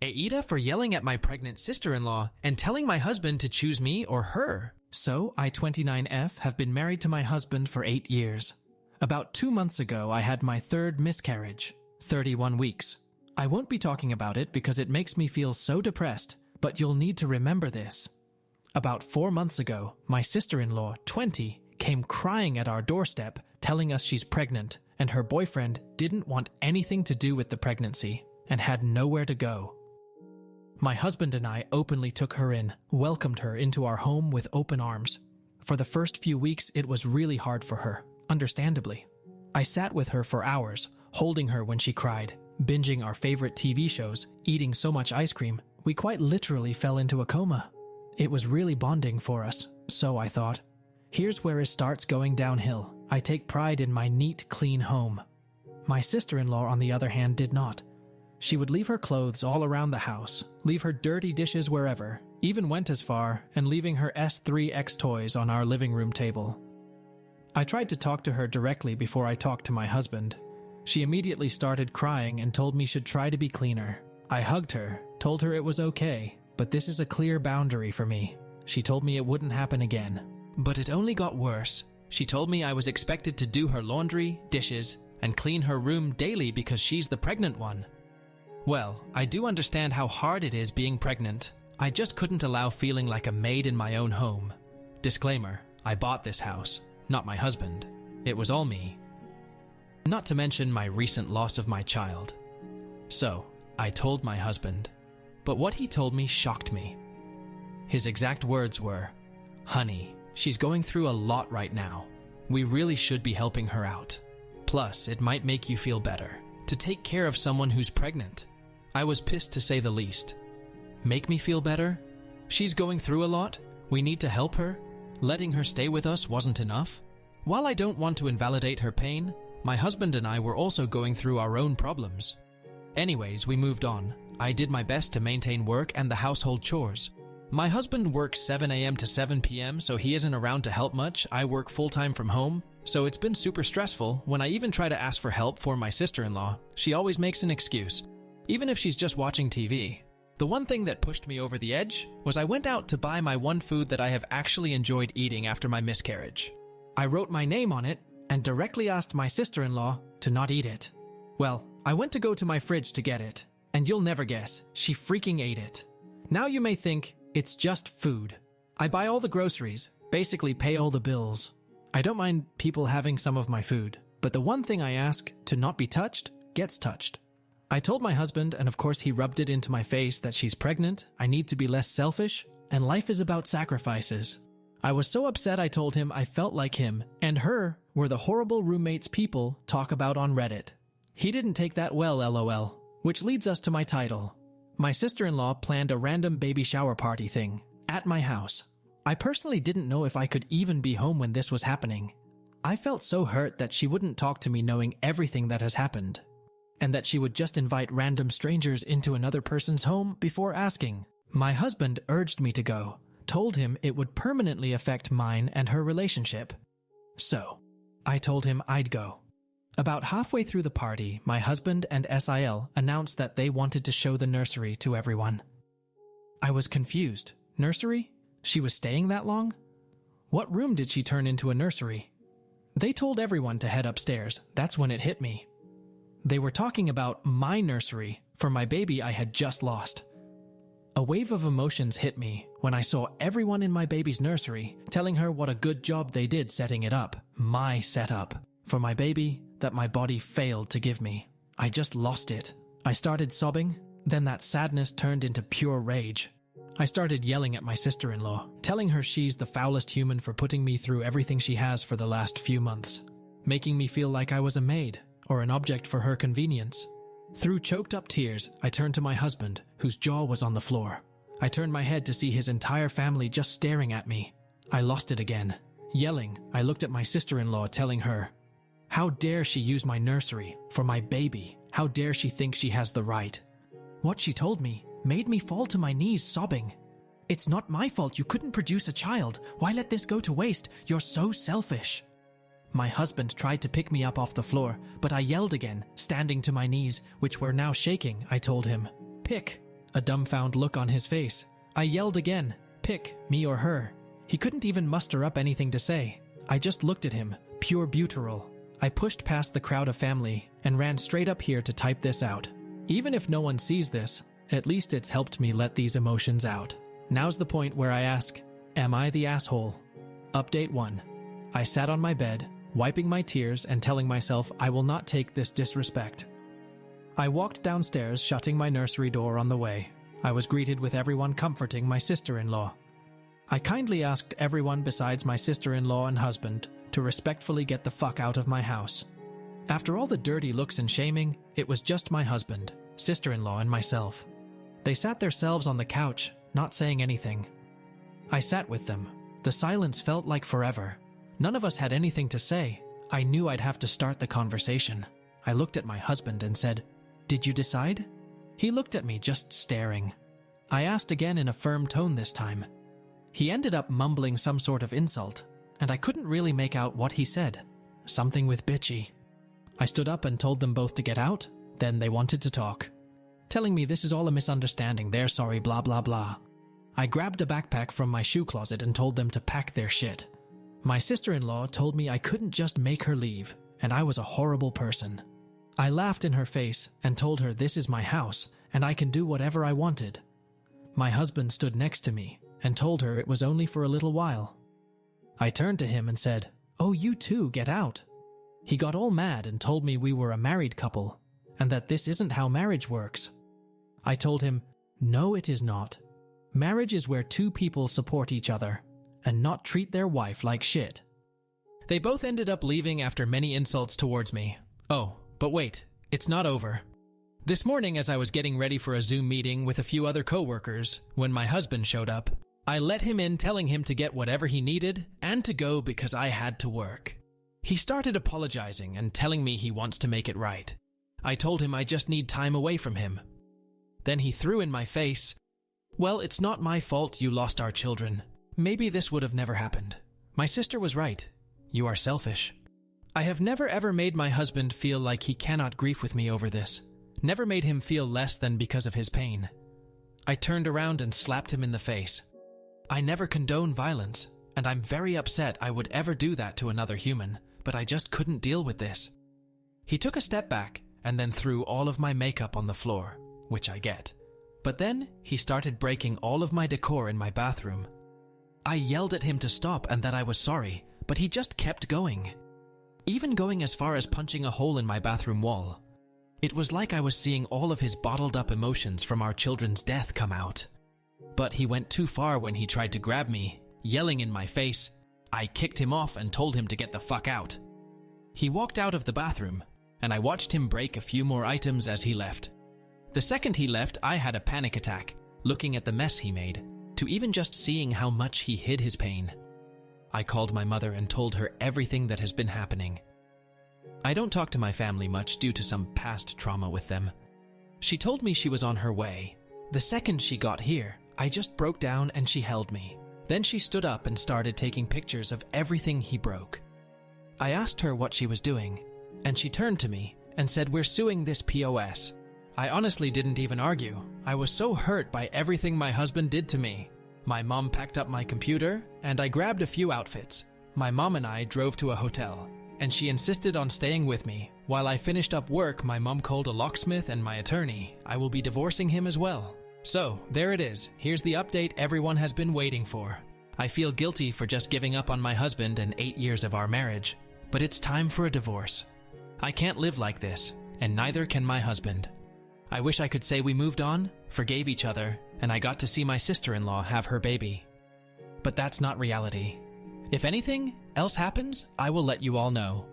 AITA for yelling at my pregnant sister-in-law and telling my husband to choose me or her. So, I, 29F, have been married to my husband for 8 years. About 2 months ago, I had my third miscarriage, 31 weeks. I won't be talking about it because it makes me feel so depressed, but you'll need to remember this. About 4 months ago, my sister-in-law, 20, came crying at our doorstep, telling us she's pregnant, and her boyfriend didn't want anything to do with the pregnancy and had nowhere to go. My husband and I openly took her in, welcomed her into our home with open arms. For the first few weeks, it was really hard for her, understandably. I sat with her for hours, holding her when she cried, binging our favorite TV shows, eating so much ice cream, we quite literally fell into a coma. It was really bonding for us, so I thought. Here's where it starts going downhill. I take pride in my neat, clean home. My sister-in-law, on the other hand, did not. She would leave her clothes all around the house, leave her dirty dishes wherever, even went as far and leaving her S3X toys on our living room table. I tried to talk to her directly before I talked to my husband. She immediately started crying and told me she'd try to be cleaner. I hugged her, told her it was okay, but this is a clear boundary for me. She told me it wouldn't happen again. But it only got worse. She told me I was expected to do her laundry, dishes, and clean her room daily because she's the pregnant one. Well, I do understand how hard it is being pregnant. I just couldn't allow feeling like a maid in my own home. Disclaimer, I bought this house, not my husband. It was all me. Not to mention my recent loss of my child. So, I told my husband. But what he told me shocked me. His exact words were, "Honey, she's going through a lot right now. We really should be helping her out. Plus, it might make you feel better to take care of someone who's pregnant." I was pissed to say the least. Make me feel better? She's going through a lot. We need to help her. Letting her stay with us wasn't enough. While I don't want to invalidate her pain, my husband and I were also going through our own problems. Anyways, we moved on. I did my best to maintain work and the household chores. My husband works 7 a.m. to 7 p.m., so he isn't around to help much. I work full-time from home, so it's been super stressful. When I even try to ask for help for my sister-in-law, she always makes an excuse, even if she's just watching TV. The one thing that pushed me over the edge was I went out to buy my one food that I have actually enjoyed eating after my miscarriage. I wrote my name on it and directly asked my sister-in-law to not eat it. Well, I went to go to my fridge to get it, and you'll never guess, she freaking ate it. Now you may think, it's just food. I buy all the groceries, basically pay all the bills. I don't mind people having some of my food, but the one thing I ask to not be touched gets touched. I told my husband, and of course he rubbed it into my face, that she's pregnant, I need to be less selfish, and life is about sacrifices. I was so upset I told him I felt like him and her were the horrible roommates people talk about on Reddit. He didn't take that well, lol, which leads us to my title. My sister-in-law planned a random baby shower party thing at my house. I personally didn't know if I could even be home when this was happening. I felt so hurt that she wouldn't talk to me knowing everything that has happened, and that she would just invite random strangers into another person's home before asking. My husband urged me to go, told him it would permanently affect mine and her relationship. So, I told him I'd go. About halfway through the party, my husband and SIL announced that they wanted to show the nursery to everyone. I was confused. Nursery? She was staying that long? What room did she turn into a nursery? They told everyone to head upstairs. That's when it hit me. They were talking about my nursery for my baby I had just lost. A wave of emotions hit me when I saw everyone in my baby's nursery telling her what a good job they did setting it up, my setup, for my baby that my body failed to give me. I just lost it. I started sobbing, then that sadness turned into pure rage. I started yelling at my sister-in-law, telling her she's the foulest human for putting me through everything she has for the last few months, making me feel like I was a maid or an object for her convenience. Through choked-up tears, I turned to my husband, whose jaw was on the floor. I turned my head to see his entire family just staring at me. I lost it again. Yelling, I looked at my sister-in-law, telling her, "How dare she use my nursery for my baby? How dare she think she has the right?" What she told me made me fall to my knees sobbing. "It's not my fault you couldn't produce a child. Why let this go to waste? You're so selfish." My husband tried to pick me up off the floor, but I yelled again, standing to my knees, which were now shaking. I told him, "Pick. A dumbfounded look on his face. I yelled again, "Pick, me or her." He couldn't even muster up anything to say. I just looked at him, pure butyrol. I pushed past the crowd of family and ran straight up here to type this out. Even if no one sees this, at least it's helped me let these emotions out. Now's the point where I ask, am I the asshole? Update 1. I sat on my bed, wiping my tears and telling myself I will not take this disrespect. I walked downstairs, shutting my nursery door on the way. I was greeted with everyone comforting my sister-in-law. I kindly asked everyone besides my sister-in-law and husband to respectfully get the fuck out of my house. After all the dirty looks and shaming, it was just my husband, sister-in-law, and myself. They sat themselves on the couch, not saying anything. I sat with them. The silence felt like forever. None of us had anything to say. I knew I'd have to start the conversation. I looked at my husband and said, "Did you decide?" He looked at me, just staring. I asked again in a firm tone this time. He ended up mumbling some sort of insult, and I couldn't really make out what he said. Something with bitchy. I stood up and told them both to get out, then they wanted to talk. Telling me this is all a misunderstanding, they're sorry, blah blah blah. I grabbed a backpack from my shoe closet and told them to pack their shit. My sister-in-law told me I couldn't just make her leave, and I was a horrible person. I laughed in her face and told her this is my house, and I can do whatever I wanted. My husband stood next to me and told her it was only for a little while. I turned to him and said, "Oh, you too, get out." He got all mad and told me we were a married couple, and that this isn't how marriage works. I told him, "No, it is not. Marriage is where two people support each other, and not treat their wife like shit." They both ended up leaving after many insults towards me. Oh, but wait, it's not over. This morning, as I was getting ready for a Zoom meeting with a few other coworkers, when my husband showed up, I let him in, telling him to get whatever he needed and to go because I had to work. He started apologizing and telling me he wants to make it right. I told him I just need time away from him. Then he threw in my face, "Well, it's not my fault you lost our children. Maybe this would have never happened. My sister was right. You are selfish." I have never ever made my husband feel like he cannot grieve with me over this. Never made him feel less than because of his pain. I turned around and slapped him in the face. I never condone violence, and I'm very upset I would ever do that to another human, but I just couldn't deal with this. He took a step back and then threw all of my makeup on the floor, which I get. But then he started breaking all of my decor in my bathroom. I yelled at him to stop and that I was sorry, but he just kept going. Even going as far as punching a hole in my bathroom wall. It was like I was seeing all of his bottled up emotions from our children's death come out. But he went too far when he tried to grab me, yelling in my face. I kicked him off and told him to get the fuck out. He walked out of the bathroom, and I watched him break a few more items as he left. The second he left, I had a panic attack, looking at the mess he made, to even just seeing how much he hid his pain. I called my mother and told her everything that has been happening. I don't talk to my family much due to some past trauma with them. She told me she was on her way. The second she got here, I just broke down and she held me. Then she stood up and started taking pictures of everything he broke. I asked her what she was doing, and she turned to me and said, "We're suing this POS." I honestly didn't even argue. I was so hurt by everything my husband did to me. My mom packed up my computer, and I grabbed a few outfits. My mom and I drove to a hotel, and she insisted on staying with me. While I finished up work, my mom called a locksmith and my attorney. I will be divorcing him as well. So, there it is. Here's the update everyone has been waiting for. I feel guilty for just giving up on my husband and 8 years of our marriage, but it's time for a divorce. I can't live like this, and neither can my husband. I wish I could say we moved on, forgave each other, and I got to see my sister-in-law have her baby. But that's not reality. If anything else happens, I will let you all know.